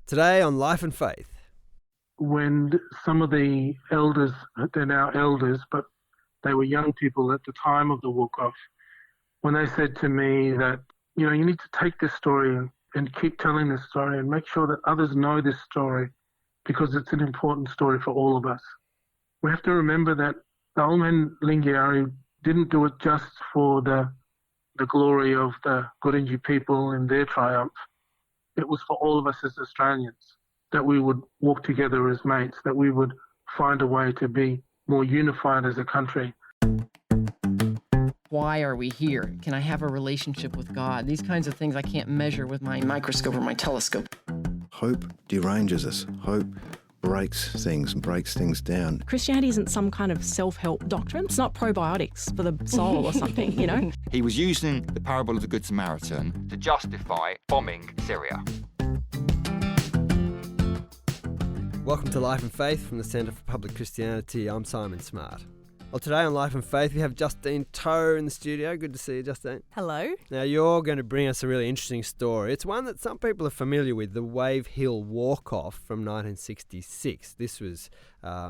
Today on Life and Faith. When some of the elders, they're now elders, but they were young people at the time of the walk-off, when they said to me that, you need to take this story and keep telling this story and make sure that others know this story because it's an important story for all of us. We have to remember that the old man Lingiari didn't do it just for the glory of the Gurundji people and their triumph. It was for all of us as Australians, that we would walk together as mates, that we would find a way to be more unified as a country. Why are we here? Can I have a relationship with God? These kinds of things I can't measure with my microscope or my telescope. Hope deranges us. Hope breaks things and breaks things down. Christianity isn't some kind of self-help doctrine. It's not probiotics for the soul or something, He was using the parable of the Good Samaritan to justify bombing Syria. Welcome to Life and Faith from the Centre for Public Christianity. I'm Simon Smart. Well, today on Life and Faith, we have Justine Toe in the studio. Good to see you, Justine. Hello. Now, you're going to bring us a really interesting story. It's one that some people are familiar with, the Wave Hill Walk-Off from 1966. This was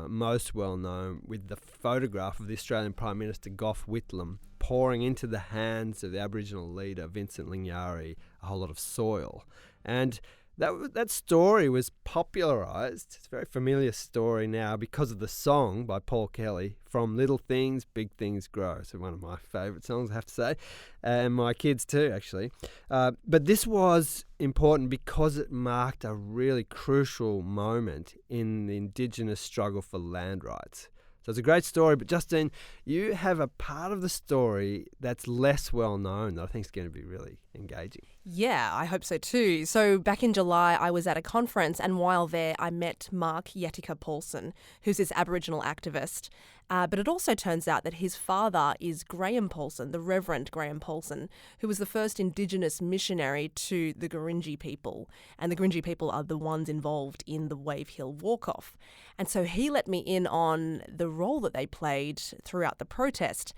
most well known with the photograph of the Australian Prime Minister Gough Whitlam pouring into the hands of the Aboriginal leader, Vincent Lingiari, a whole lot of soil. And that story was popularised. It's a very familiar story now because of the song by Paul Kelly, From Little Things, Big Things Grow. So one of my favourite songs, I have to say, and my kids too, actually. But this was important because it marked a really crucial moment in the Indigenous struggle for land rights. So it's a great story, but Justine, you have a part of the story that's less well known that I think is going to be really engaging. Yeah, I hope so too. So back in July, I was at a conference, and while there, I met Mark Yetika Paulson, who's this Aboriginal activist. But it also turns out that his father is Graham Paulson, the Reverend Graham Paulson, who was the first Indigenous missionary to the Gurundji people. And the Gurundji people are the ones involved in the Wave Hill Walk-Off. And so he let me in on the role that they played throughout the protest.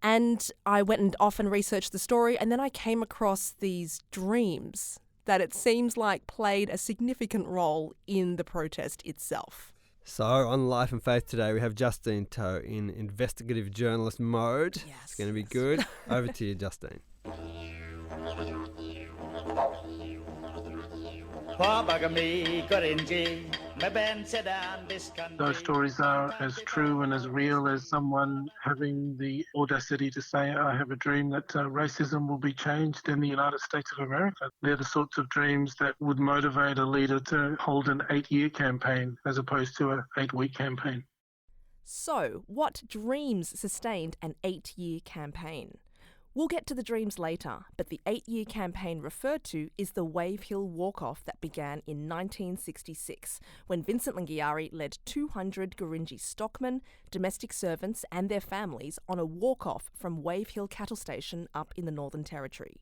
And I went and off and researched the story, and then I came across these dreams that it seems like played a significant role in the protest itself. So on Life and Faith today, we have Justine Toe in investigative journalist mode. Yes, it's going to be good. Over to you, Justine. Those stories are as true and as real as someone having the audacity to say, I have a dream that racism will be changed in the United States of America. They're the sorts of dreams that would motivate a leader to hold an 8-year campaign as opposed to an 8-week campaign. So, what dreams sustained an 8-year campaign? We'll get to the dreams later, but the 8-year campaign referred to is the Wave Hill Walk-Off that began in 1966, when Vincent Lingiari led 200 Gurundji stockmen, domestic servants and their families on a walk-off from Wave Hill Cattle Station up in the Northern Territory.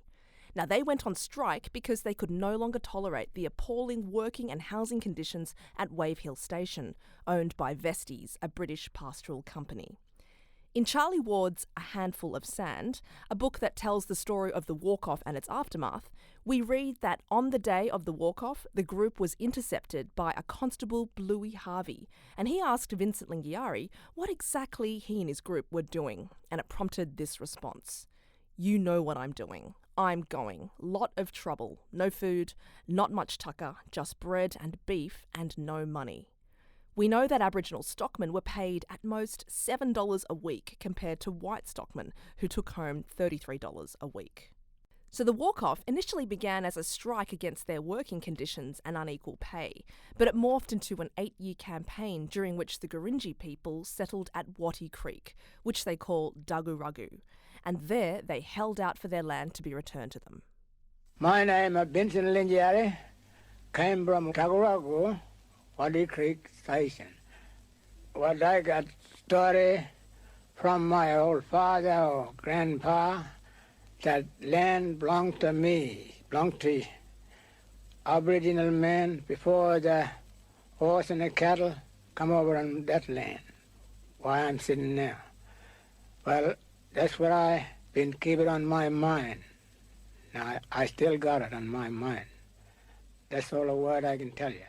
Now, they went on strike because they could no longer tolerate the appalling working and housing conditions at Wave Hill Station, owned by Vesties, a British pastoral company. In Charlie Ward's A Handful of Sand, a book that tells the story of the walk-off and its aftermath, we read that on the day of the walk-off, the group was intercepted by a Constable Bluey Harvey, and he asked Vincent Lingiari what exactly he and his group were doing, and it prompted this response. You know what I'm doing. I'm going. Lot of trouble. No food, not much tucker, just bread and beef and no money. We know that Aboriginal stockmen were paid at most $7 a week compared to white stockmen who took home $33 a week. So the walk-off initially began as a strike against their working conditions and unequal pay, but it morphed into an 8-year campaign during which the Gurundji people settled at Wattie Creek, which they call Daguragu, and there they held out for their land to be returned to them. My name is Vincent Lingiari, came from Daguragu, Wattie Creek Station. What I got story from my old father or grandpa, that land belonged to me, belonged to Aboriginal men before the horse and the cattle come over on that land, where I'm sitting now. Well, that's what I been keeping on my mind. Now, I still got it on my mind. That's all the word I can tell you.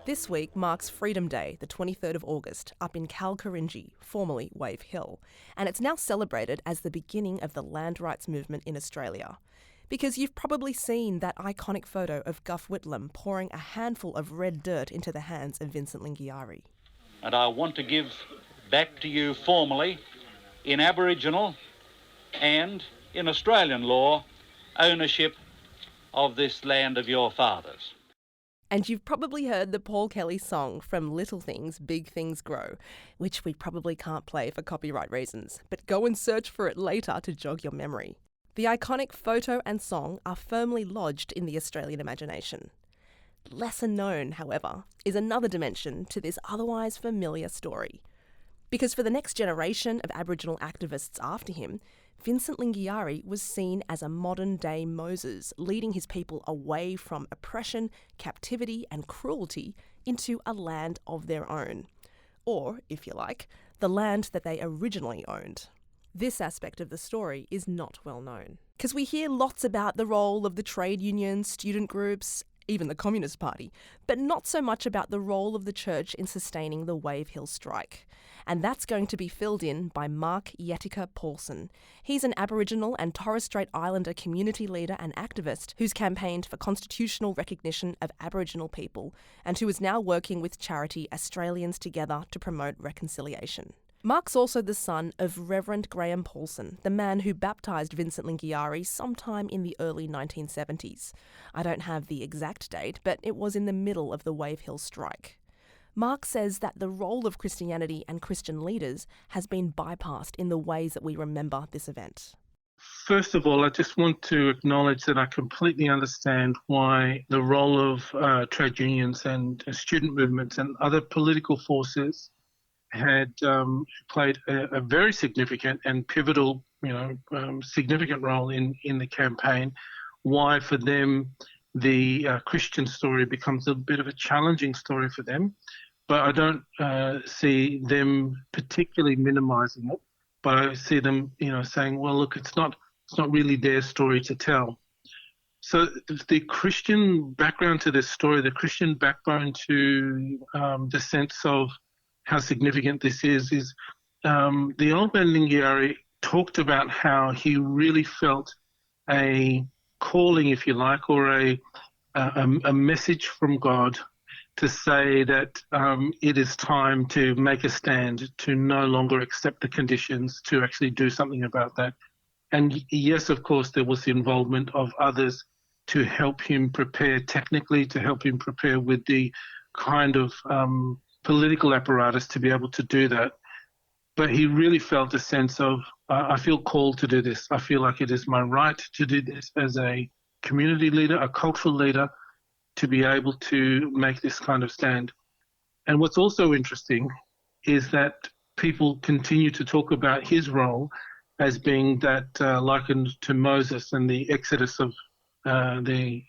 This week marks Freedom Day, the 23rd of August, up in Gurundji, formerly Wave Hill, and it's now celebrated as the beginning of the land rights movement in Australia. Because you've probably seen that iconic photo of Gough Whitlam pouring a handful of red dirt into the hands of Vincent Lingiari. And I want to give back to you formally, in Aboriginal and in Australian law, ownership of this land of your fathers. And you've probably heard the Paul Kelly song From Little Things, Big Things Grow, which we probably can't play for copyright reasons, but go and search for it later to jog your memory. The iconic photo and song are firmly lodged in the Australian imagination. Lesser known, however, is another dimension to this otherwise familiar story. Because for the next generation of Aboriginal activists after him, Vincent Lingiari was seen as a modern-day Moses, leading his people away from oppression, captivity and cruelty into a land of their own. Or, if you like, the land that they originally owned. This aspect of the story is not well known. Because we hear lots about the role of the trade unions, student groups, even the Communist Party, but not so much about the role of the church in sustaining the Wave Hill strike. And that's going to be filled in by Mark Yetika Paulson. He's an Aboriginal and Torres Strait Islander community leader and activist who's campaigned for constitutional recognition of Aboriginal people and who is now working with charity Australians Together to promote reconciliation. Mark's also the son of Reverend Graham Paulson, the man who baptised Vincent Lingiari sometime in the early 1970s. I don't have the exact date, but it was in the middle of the Wave Hill strike. Mark says that the role of Christianity and Christian leaders has been bypassed in the ways that we remember this event. First of all, I just want to acknowledge that I completely understand why the role of trade unions and student movements and other political forces had played a very significant and pivotal, significant role in the campaign. Why for them the Christian story becomes a bit of a challenging story for them. But I don't see them particularly minimising it. But I see them, saying, well, look, it's not really their story to tell. So the Christian background to this story, the Christian backbone to the sense of how significant this is the old man Lingiari talked about how he really felt a calling, if you like, or a message from God to say that it is time to make a stand, to no longer accept the conditions, to actually do something about that. And yes, of course, there was the involvement of others to help him prepare technically, to help him prepare with the kind of political apparatus to be able to do that. But he really felt a sense of, I feel called to do this. I feel like it is my right to do this as a community leader, a cultural leader, to be able to make this kind of stand. And what's also interesting is that people continue to talk about his role as being that likened to Moses and the exodus of the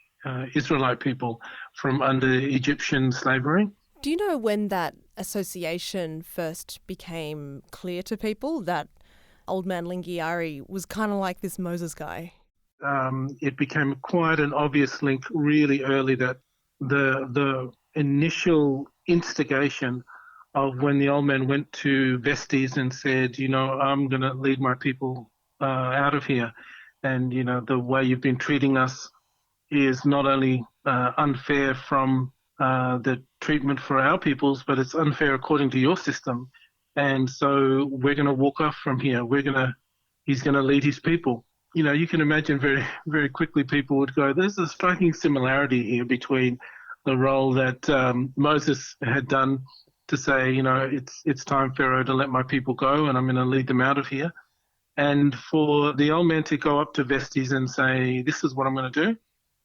Israelite people from under Egyptian slavery. Do you know when that association first became clear to people, that old man Lingiari was kind of like this Moses guy? It became quite an obvious link really early, that the initial instigation of when the old man went to Vesties and said, I'm going to lead my people out of here. And, the way you've been treating us is not only unfair from the treatment for our peoples, but it's unfair according to your system. And so we're going to walk off from here. He's going to lead his people. You can imagine very, very quickly people would go, there's a striking similarity here between the role that Moses had done to say, it's time, Pharaoh, to let my people go and I'm going to lead them out of here. And for the old man to go up to Vesties and say, this is what I'm going to do,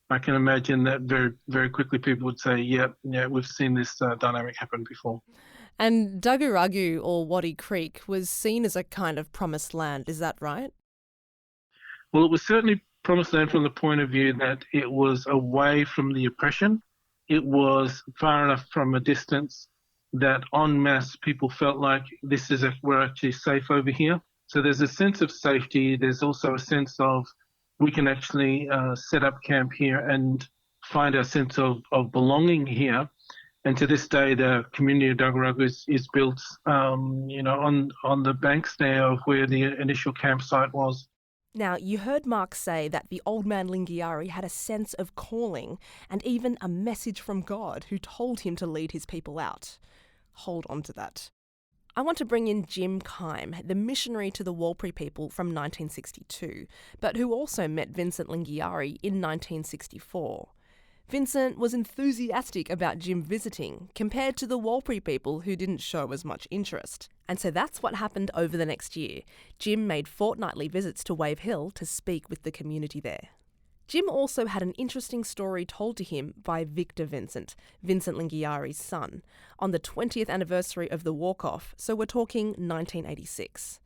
I can imagine that very, very quickly people would say, yeah, we've seen this dynamic happen before. And Daguragu, or Waddy Creek, was seen as a kind of promised land. Is that right? Well, it was certainly promised land from the point of view that it was away from the oppression. It was far enough from a distance that en masse people felt like we're actually safe over here. So there's a sense of safety. There's also a sense of we can actually set up camp here and find our sense of belonging here. And to this day, the community of Dagaragu is built, on the banks there of where the initial campsite was. Now, you heard Mark say that the old man Lingiari had a sense of calling and even a message from God who told him to lead his people out. Hold on to that. I want to bring in Jim Keim, the missionary to the Warlpiri people from 1962, but who also met Vincent Lingiari in 1964. Vincent was enthusiastic about Jim visiting, compared to the Warlpiri people who didn't show as much interest. And so that's what happened over the next year. Jim made fortnightly visits to Wave Hill to speak with the community there. Jim also had an interesting story told to him by Victor Vincent, Vincent Lingiari's son, on the 20th anniversary of the walk-off, so we're talking 1986.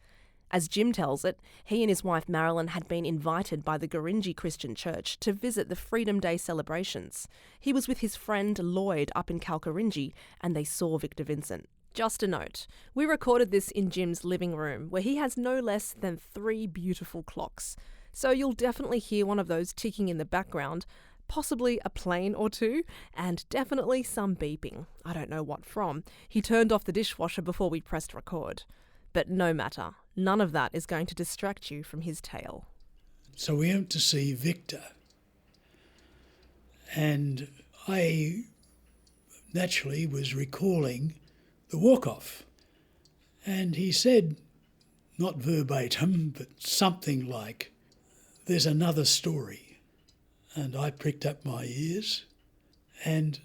As Jim tells it, he and his wife Marilyn had been invited by the Gurundji Christian Church to visit the Freedom Day celebrations. He was with his friend Lloyd up in Kalkarindji and they saw Victor Vincent. Just a note, we recorded this in Jim's living room where he has no less than 3 beautiful clocks. So you'll definitely hear one of those ticking in the background, possibly a plane or two, and definitely some beeping. I don't know what from. He turned off the dishwasher before we pressed record. But no matter, none of that is going to distract you from his tale. So we went to see Victor, and I naturally was recalling the walk-off. And he said, not verbatim, but something like, "There's another story." And I pricked up my ears and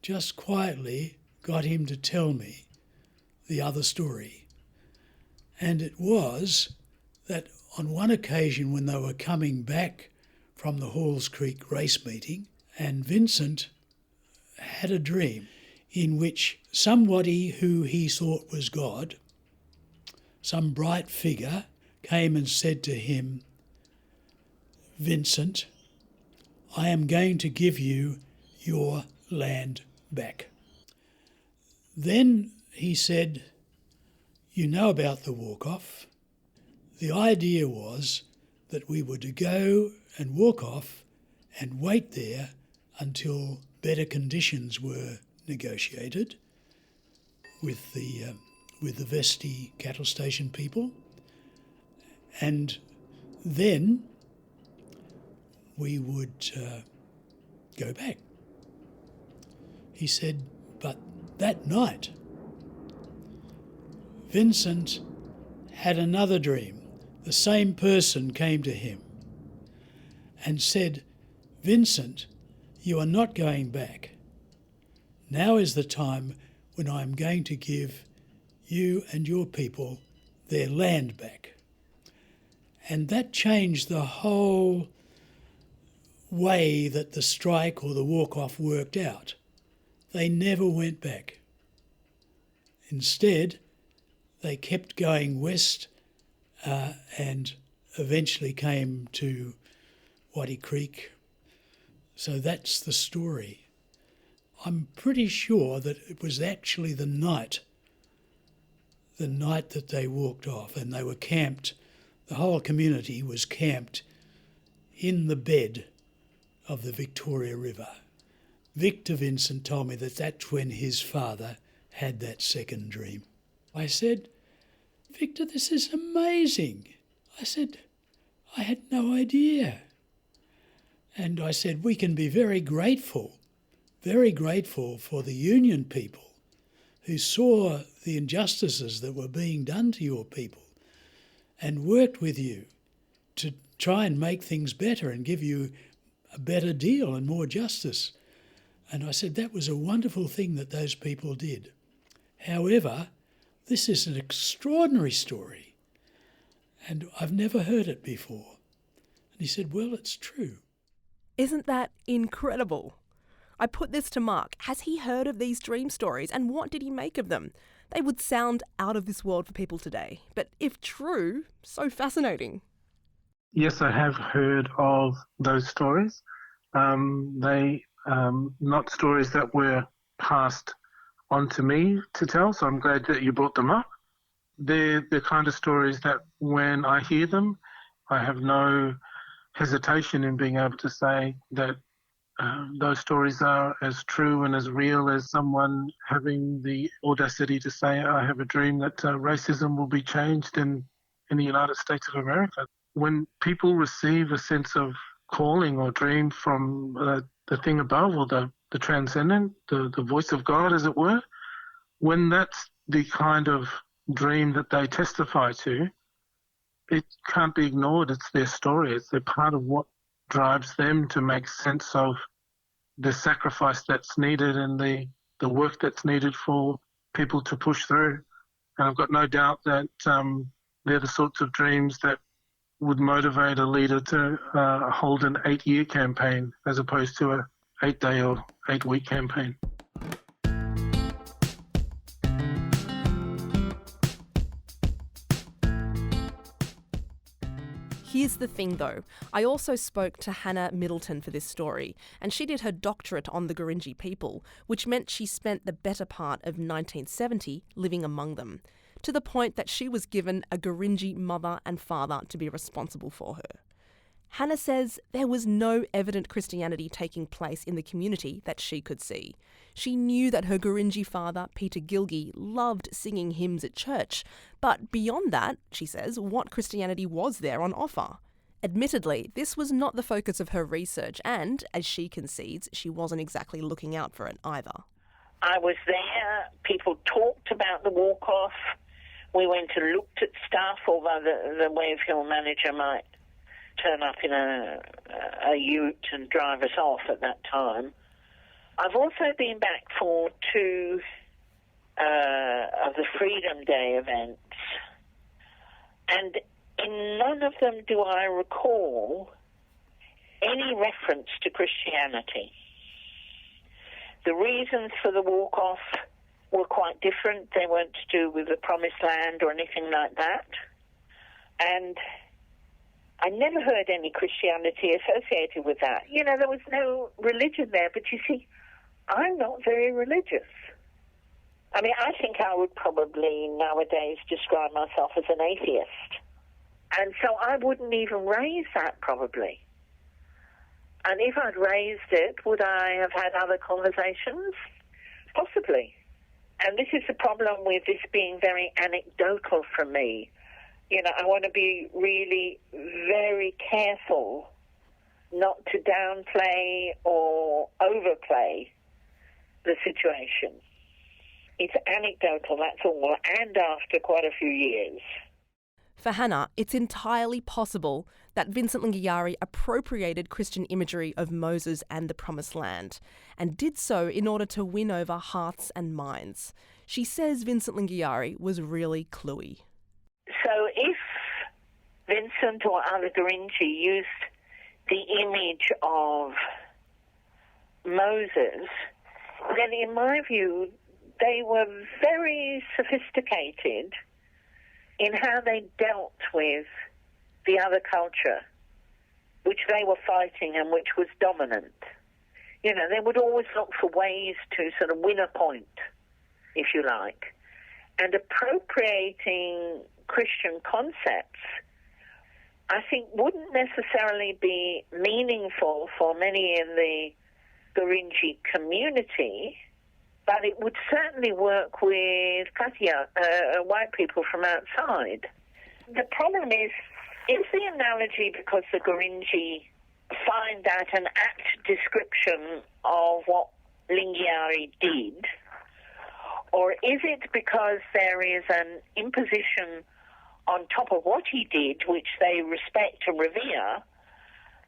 just quietly got him to tell me the other story. And it was that on one occasion when they were coming back from the Halls Creek race meeting, and Vincent had a dream in which somebody who he thought was God, some bright figure, came and said to him, "Vincent, I am going to give you your land back." Then he said, "You know about the walk-off. The idea was that we were to go and walk off and wait there until better conditions were negotiated with the Vesti cattle station people, and then we would go back." He said, but that night, Vincent had another dream. The same person came to him and said, "Vincent, you are not going back. Now is the time when I am going to give you and your people their land back." And that changed the whole way that the strike or the walk-off worked out. They never went back. Instead, they kept going west and eventually came to Waddy Creek. So that's the story. I'm pretty sure that it was actually the night that they walked off, and they were camped. The whole community was camped in the bed of the Victoria River. Victor Vincent told me that that's when his father had that second dream. I said, "Victor, this is amazing." I said, "I had no idea." And I said, "We can be very grateful for the Union people who saw the injustices that were being done to your people and worked with you to try and make things better and give you a better deal and more justice." And I said, that was a wonderful thing that those people did. However, this is an extraordinary story, and I've never heard it before. And he said, "Well, it's true." Isn't that incredible? I put this to Mark. Has he heard of these dream stories, and what did he make of them? They would sound out of this world for people today, but if true, so fascinating. Yes, I have heard of those stories. They not stories that were passed on to me to tell, so I'm glad that you brought them up. They're the kind of stories that when I hear them, I have no hesitation in being able to say that those stories are as true and as real as someone having the audacity to say, I have a dream that racism will be changed in the United States of America. When people receive a sense of calling or dream from the thing above, or the transcendent, the voice of God, as it were, when that's the kind of dream that they testify to, it can't be ignored. It's their story. It's their part of what drives them to make sense of the sacrifice that's needed and the work that's needed for people to push through. And I've got no doubt that they're the sorts of dreams that would motivate a leader to hold an 8-year campaign as opposed to a 8-day or 8-week campaign. Here's the thing though, I also spoke to Hannah Middleton for this story, and she did her doctorate on the Gurundji people, which meant she spent the better part of 1970 living among them, to the point that she was given a Gurundji mother and father to be responsible for her. Hannah says there was no evident Christianity taking place in the community that she could see. She knew that her Gurundji father, Peter Gilgi, loved singing hymns at church, but beyond that, she says, what Christianity was there on offer? Admittedly, this was not the focus of her research, and, as she concedes, she wasn't exactly looking out for it either. I was there, people talked about the walk-off, we went and looked at stuff, although the Wave Hill manager might turn up in a ute and drive us off at that time. I've also been back for 2 of the Freedom Day events, and in none of them do I recall any reference to Christianity. The reasons for the walk-off were quite different. They weren't to do with the Promised Land or anything like that. And I never heard any Christianity associated with that. You know, there was no religion there, but you see, I'm not very religious. I mean, I think I would probably nowadays describe myself as an atheist. And so I wouldn't even raise that probably. And if I'd raised it, would I have had other conversations? Possibly. And this is the problem with this being very anecdotal for me. You know, I want to be really very careful not to downplay or overplay the situation. It's anecdotal, that's all, and after quite a few years. For Hannah, it's entirely possible that Vincent Lingiari appropriated Christian imagery of Moses and the Promised Land, and did so in order to win over hearts and minds. She says Vincent Lingiari was really cluey. So if Vincent or other Gurundji used the image of Moses, then in my view, they were very sophisticated in how they dealt with the other culture, which they were fighting and which was dominant. You know, they would always look for ways to sort of win a point, if you like. And appropriating Christian concepts, I think, wouldn't necessarily be meaningful for many in the Gurundji community, but it would certainly work with white people from outside. The problem is the analogy because the Gurundji find that an apt description of what Lingiari did, or is it because there is an imposition on top of what he did, which they respect and revere,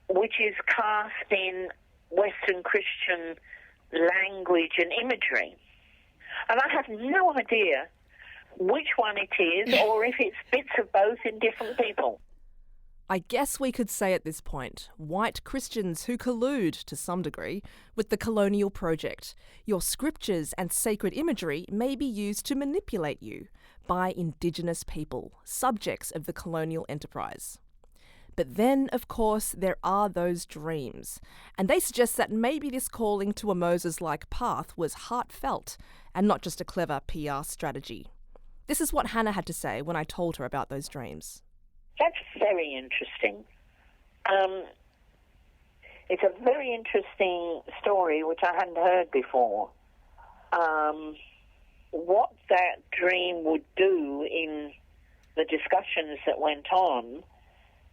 which is cast in Western Christian language and imagery? And I have no idea which one it is, or if it's bits of both in different people. I guess we could say at this point, white Christians who collude, to some degree, with the colonial project. Your scriptures and sacred imagery may be used to manipulate you by Indigenous people, subjects of the colonial enterprise. But then, of course, there are those dreams, and they suggest that maybe this calling to a Moses-like path was heartfelt and not just a clever PR strategy. This is what Hannah had to say when I told her about those dreams. That's very interesting. It's a very interesting story, which I hadn't heard before. What that dream would do in the discussions that went on,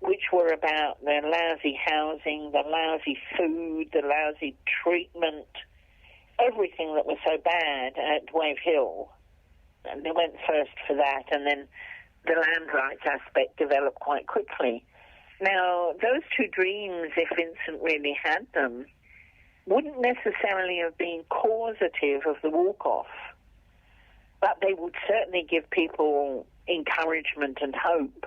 which were about their lousy housing, the lousy food, the lousy treatment, everything that was so bad at Wave Hill. And they went first for that, and then the land rights aspect developed quite quickly. Now, those two dreams, if Vincent really had them, wouldn't necessarily have been causative of the walk-off, but they would certainly give people encouragement and hope.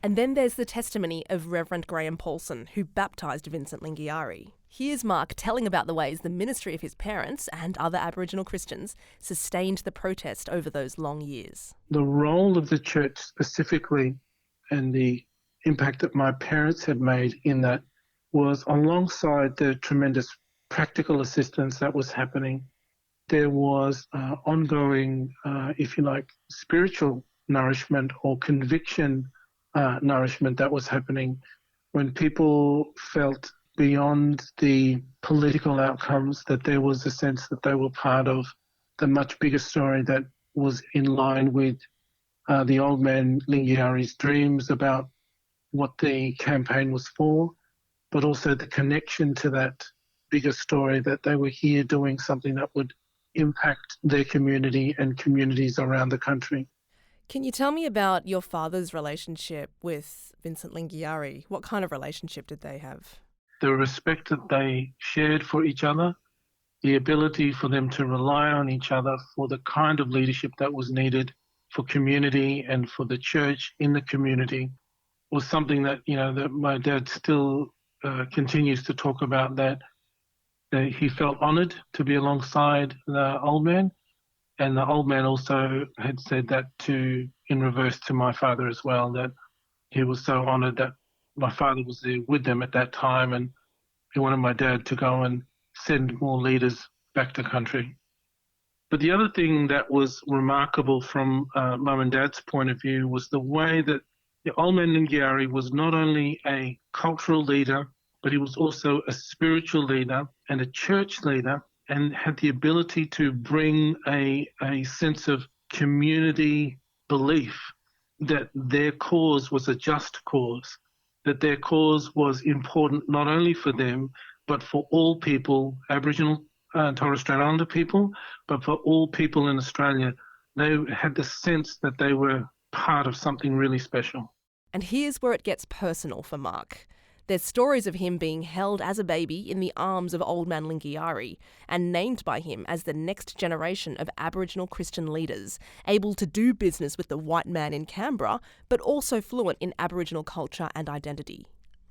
And then there's the testimony of Reverend Graham Paulson, who baptised Vincent Lingiari. Here's Mark telling about the ways the ministry of his parents and other Aboriginal Christians sustained the protest over those long years. The role of the church specifically and the impact that my parents had made in that was alongside the tremendous practical assistance that was happening. There was ongoing, if you like, spiritual nourishment or conviction nourishment that was happening when people felt beyond the political outcomes that there was a sense that they were part of the much bigger story that was in line with the old man Lingiari's dreams about what the campaign was for, but also the connection to that bigger story that they were here doing something that would impact their community and communities around the country. Can you tell me about your father's relationship with Vincent Lingiari? What kind of relationship did they have? The respect that they shared for each other, the ability for them to rely on each other for the kind of leadership that was needed for community and for the church in the community was something that, that my dad still continues to talk about, that he felt honoured to be alongside the old man. And the old man also had said that in reverse to my father as well, that he was so honoured that my father was there with them at that time, and he wanted my dad to go and send more leaders back to country. But the other thing that was remarkable from Mum and Dad's point of view was the way that the old man Lingiari was not only a cultural leader, but he was also a spiritual leader and a church leader, and had the ability to bring a sense of community belief that their cause was a just cause, that their cause was important not only for them, but for all people, Aboriginal and Torres Strait Islander people, but for all people in Australia. They had the sense that they were part of something really special. And here's where it gets personal for Mark. There's stories of him being held as a baby in the arms of old man Lingiari and named by him as the next generation of Aboriginal Christian leaders, able to do business with the white man in Canberra, but also fluent in Aboriginal culture and identity.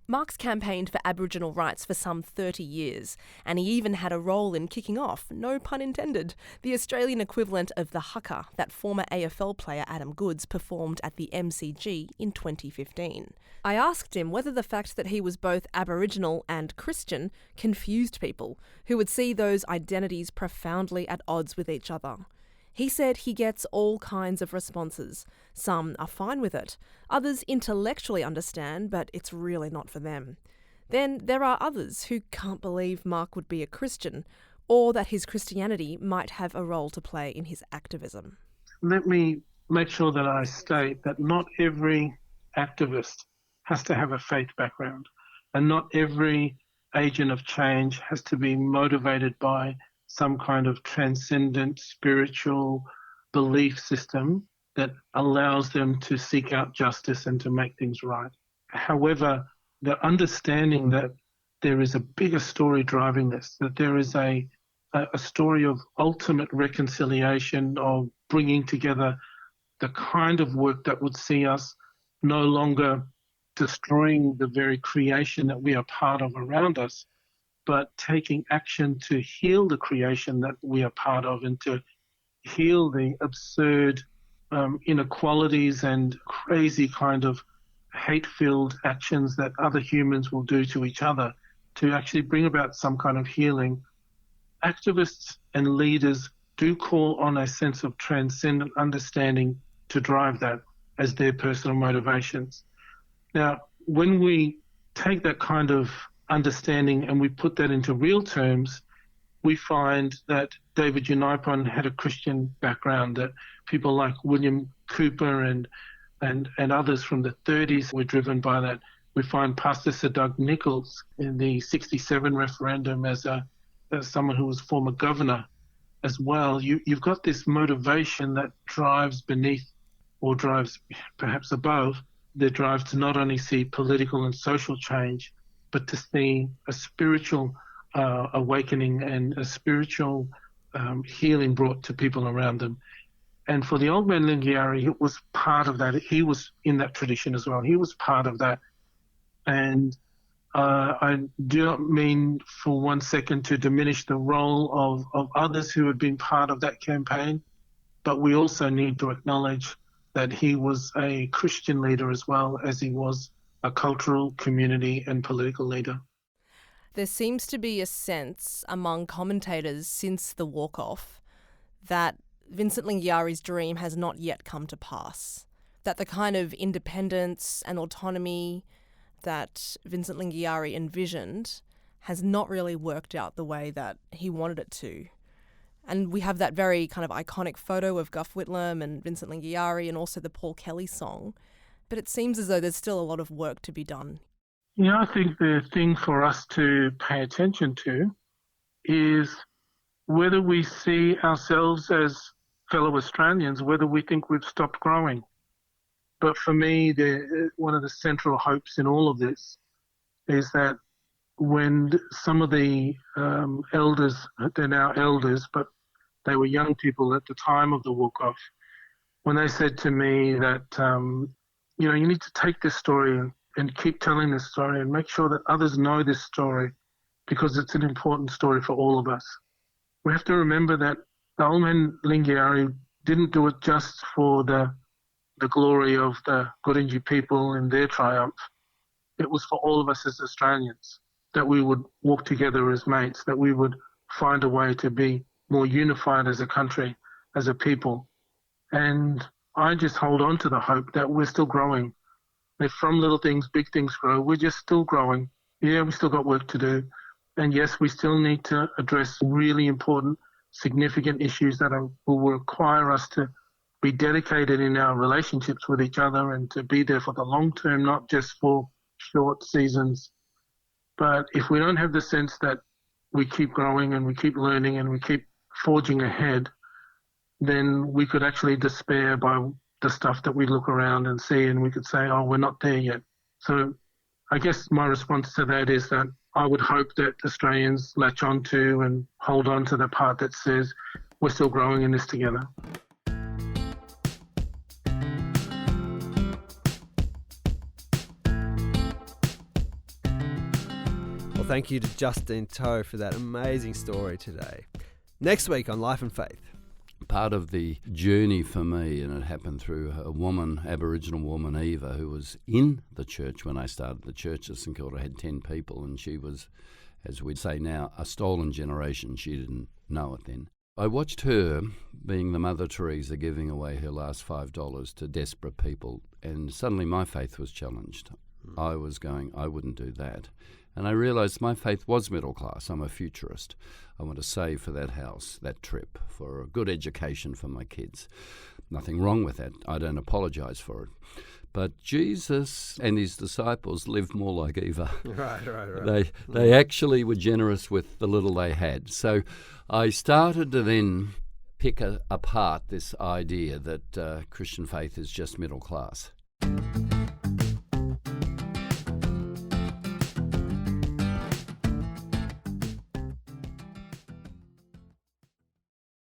Mark's campaigned for Aboriginal rights for some 30 years, and he even had a role in kicking off, no pun intended, the Australian equivalent of the haka that former AFL player Adam Goodes performed at the MCG in 2015. I asked him whether the fact that he was both Aboriginal and Christian confused people who would see those identities profoundly at odds with each other. He said he gets all kinds of responses. Some are fine with it. Others intellectually understand, but it's really not for them. Then there are others who can't believe Mark would be a Christian, or that his Christianity might have a role to play in his activism. Let me make sure that I state that not every activist has to have a faith background, and not every agent of change has to be motivated by some kind of transcendent spiritual belief system that allows them to seek out justice and to make things right. However, the understanding that there is a bigger story driving this, that there is a story of ultimate reconciliation, of bringing together the kind of work that would see us no longer destroying the very creation that we are part of around us, but taking action to heal the creation that we are part of and to heal the absurd inequalities and crazy kind of hate-filled actions that other humans will do to each other, to actually bring about some kind of healing. Activists and leaders do call on a sense of transcendent understanding to drive that as their personal motivations. Now, when we take that kind of understanding and we put that into real terms, we find that David Uniapon had a Christian background, that people like William Cooper and others from the 30s were driven by that. We find Pastor Sir Doug Nicholls in the 67 referendum as someone who was former governor as well. You've got this motivation that drives beneath or drives perhaps above the drive to not only see political and social change, but to see a spiritual awakening and a spiritual healing brought to people around them. And for the old man Lingiari, it was part of that. He was in that tradition as well. He was part of that. And I do not mean for 1 second to diminish the role of others who had been part of that campaign, but we also need to acknowledge that he was a Christian leader as well as he was a cultural, community and political leader. There seems to be a sense among commentators since the walk-off that Vincent Lingiari's dream has not yet come to pass, that the kind of independence and autonomy that Vincent Lingiari envisioned has not really worked out the way that he wanted it to. And we have that very kind of iconic photo of Gough Whitlam and Vincent Lingiari and also the Paul Kelly song. But it seems as though there's still a lot of work to be done. Yeah, I think the thing for us to pay attention to is whether we see ourselves as fellow Australians, whether we think we've stopped growing. But for me, one of the central hopes in all of this is that when some of the elders, they're now elders, but they were young people at the time of the walk-off, when they said to me that, you need to take this story and keep telling this story and make sure that others know this story because it's an important story for all of us. We have to remember that the old man Lingiari didn't do it just for the glory of the Gurundji people and their triumph. It was for all of us as Australians, that we would walk together as mates, that we would find a way to be more unified as a country, as a people. And I just hold on to the hope that we're still growing. That from little things, big things grow. We're just still growing. Yeah, we still got work to do. And yes, we still need to address really important, significant issues that will require us to be dedicated in our relationships with each other and to be there for the long term, not just for short seasons. But if we don't have the sense that we keep growing and we keep learning and we keep forging ahead, then we could actually despair by the stuff that we look around and see, and we could say, oh, we're not there yet. So I guess my response to that is that I would hope that Australians latch on to and hold on to the part that says we're still growing in this together. Well, thank you to Justine Toe for that amazing story today. Next week on Life and Faith. Part of the journey for me, and it happened through a woman, Aboriginal woman, Eva, who was in the church when I started the church at St Kilda, had 10 people, and she was, as we'd say now, a stolen generation. She didn't know it then. I watched her, being the Mother Teresa, giving away her last $5 to desperate people, and suddenly my faith was challenged. I was going, I wouldn't do that. And I realised my faith was middle class. I'm a futurist. I want to save for that house, that trip, for a good education for my kids. Nothing wrong with that. I don't apologise for it. But Jesus and his disciples lived more like Eva. Right. They actually were generous with the little they had. So I started to then pick apart this idea that Christian faith is just middle class.